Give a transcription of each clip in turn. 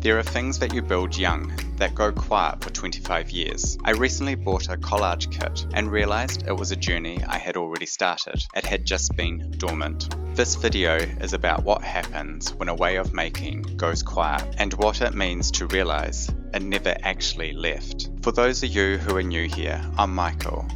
There are things that you build young that go quiet for 25 years. I recently bought a collage kit and realized it was a journey I had already started. It had just been dormant. This video is about what happens when a way of making goes quiet and what it means to realize it never actually left. For those of you who are new here, I'm Michael.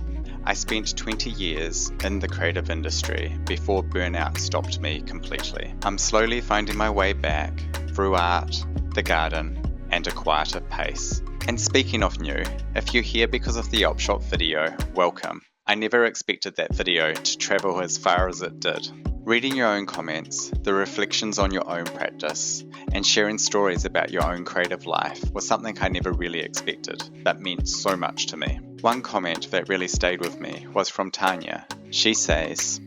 I spent 20 years in the creative industry before burnout stopped me completely. I'm slowly finding my way back through art, the garden, and a quieter pace. And speaking of new, if you're here because of the Opshop video, welcome. I never expected that video to travel as far as it did. Reading your own comments, the reflections on your own practice, and sharing stories about your own creative life was something I never really expected, but meant so much to me. One comment that really stayed with me was from Tanya. She says,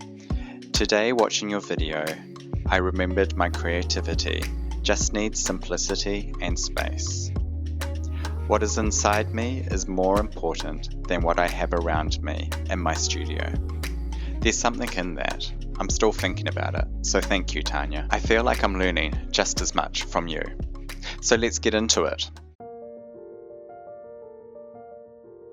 "Today watching your video, I remembered my creativity just needs simplicity and space. What is inside me is more important than what I have around me in my studio." There's something in that. I'm still thinking about it, so thank you, Tanya. I feel like I'm learning just as much from you. So let's get into it.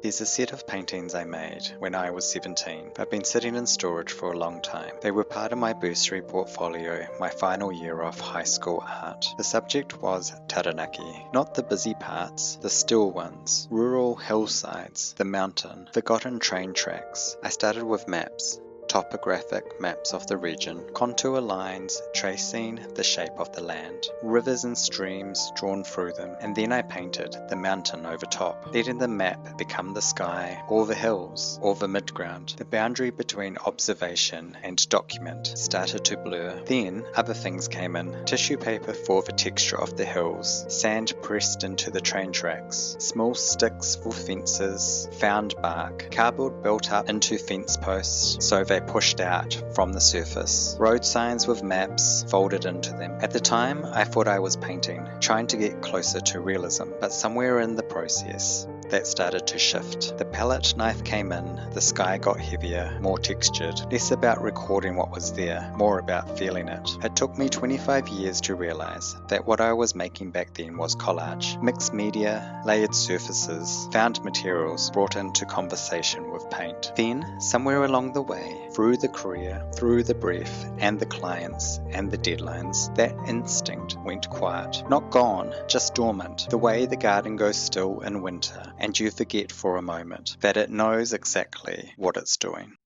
There's a set of paintings I made when I was 17. They've been sitting in storage for a long time. They were part of my bursary portfolio, my final year of high school art. The subject was Taranaki, not the busy parts, the still ones, rural hillsides, the mountain, forgotten train tracks. I started with maps. Topographic maps of the region, contour lines tracing the shape of the land, rivers and streams drawn through them, and then I painted the mountain over top, letting the map become the sky, or the hills, or the midground. The boundary between observation and document started to blur. Then other things came in, tissue paper for the texture of the hills, sand pressed into the train tracks, small sticks for fences, found bark, cardboard built up into fence posts so they pushed out from the surface, road signs with maps folded into them. At the time, I thought I was painting, trying to get closer to realism, but somewhere in the process, that started to shift. The palette knife came in, the sky got heavier, more textured, less about recording what was there, more about feeling it. It took me 25 years to realize that what I was making back then was collage. Mixed media, layered surfaces, found materials brought into conversation with paint. Then, somewhere along the way, through the career, through the brief, and the clients, and the deadlines, that instinct went quiet. Not gone, just dormant. The way the garden goes still in winter, and you forget for a moment that it knows exactly what it's doing.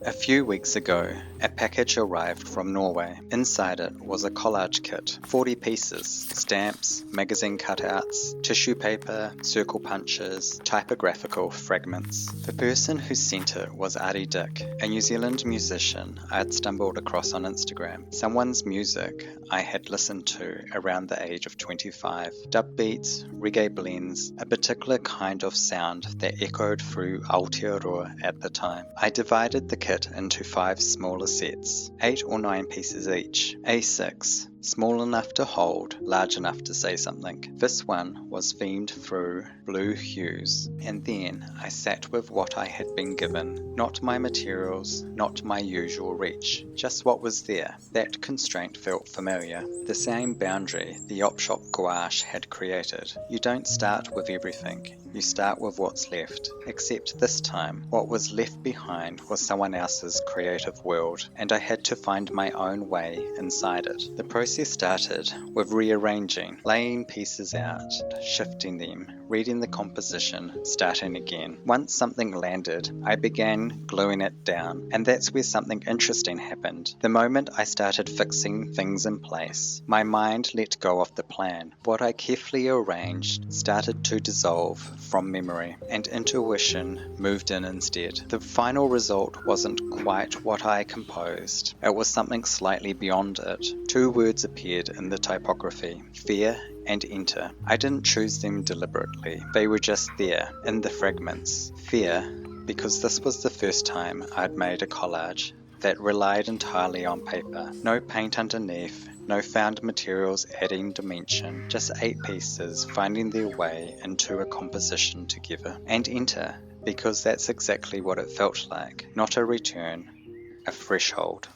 A few weeks ago, a package arrived from Norway. Inside it was a collage kit, 40 pieces, stamps, magazine cutouts, tissue paper, circle punches, typographical fragments. The person who sent it was Ari Dick, a New Zealand musician I had stumbled across on Instagram. Someone's music I had listened to around the age of 25. Dub beats, reggae blends, a particular kind of sound that echoed through Aotearoa at the time. I divided the kit into 5 smaller sets, 8 or 9 pieces each, A6, small enough to hold, large enough to say something. This one was themed through blue hues, and then I sat with what I had been given, not my materials, not my usual reach, just what was there. That constraint felt familiar, the same boundary the Opshop gouache had created. You don't start with everything, you start with what's left, except this time, what was left behind was someone else's creative world, and I had to find my own way inside it. The process started with rearranging, laying pieces out, shifting them, reading the composition, starting again. Once something landed, I began gluing it down, and that's where something interesting happened. The moment I started fixing things in place, my mind let go of the plan. What I carefully arranged started to dissolve from memory, and intuition moved in instead. The final result wasn't quite what I composed. It was something slightly beyond it. 2 words appeared in the typography: fear and enter. I didn't choose them deliberately. They were just there, in the fragments. Fear, because this was the first time I'd made a collage that relied entirely on paper. No paint underneath, no found materials adding dimension, just 8 pieces finding their way into a composition together. And enter, because that's exactly what it felt like. Not a return, a threshold.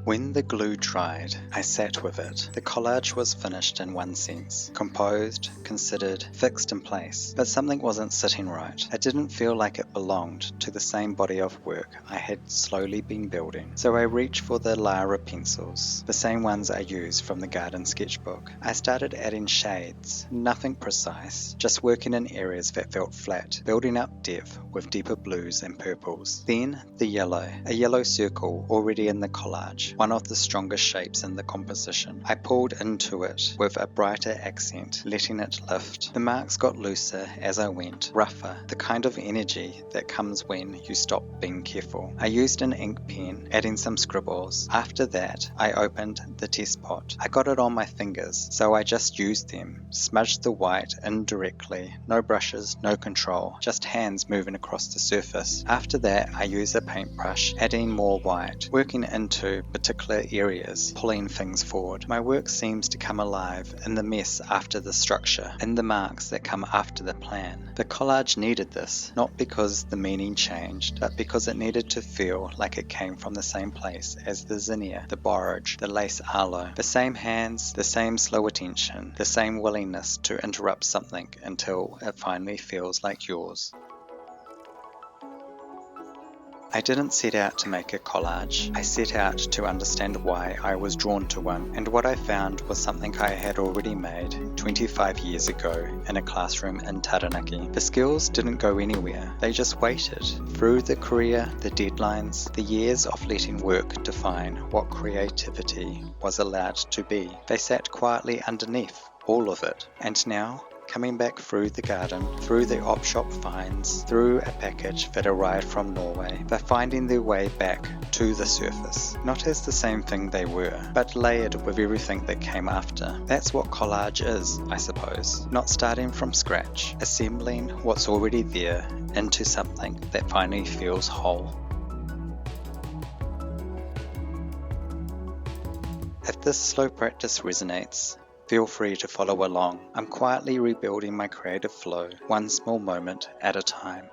When the glue dried, I sat with it. The collage was finished in one sense, composed, considered, fixed in place, but something wasn't sitting right. It didn't feel like it belonged to the same body of work I had slowly been building. So I reached for the Lara pencils, the same ones I used from the garden sketchbook. I started adding shades, nothing precise, just working in areas that felt flat, building up depth with deeper blues and purples. Then the yellow, a yellow circle already in the collage, one of the strongest shapes in the composition. I pulled into it with a brighter accent, letting it lift. The marks got looser as I went, rougher, the kind of energy that comes when you stop being careful. I used an ink pen, adding some scribbles. After that, I opened the test pot. I got it on my fingers, so I just used them, smudged the white indirectly, no brushes, no control, just hands moving across the surface. After that, I used a paintbrush, adding more white, working into particular areas, pulling things forward. My work seems to come alive in the mess after the structure, in the marks that come after the plan. The collage needed this, not because the meaning changed, but because it needed to feel like it came from the same place as the zinnia, the borage, the lace aloe, the same hands, the same slow attention, the same willingness to interrupt something until it finally feels like yours. I didn't set out to make a collage. I set out to understand why I was drawn to one, and what I found was something I had already made 25 years ago in a classroom in Taranaki. The skills didn't go anywhere, they just waited. Through the career, the deadlines, the years of letting work define what creativity was allowed to be, they sat quietly underneath all of it. And now, coming back through the garden, through the op shop finds, through a package that arrived from Norway, they're finding their way back to the surface. Not as the same thing they were, but layered with everything that came after. That's what collage is, I suppose. Not starting from scratch, assembling what's already there into something that finally feels whole. If this slow practice resonates, feel free to follow along. I'm quietly rebuilding my creative flow, one small moment at a time.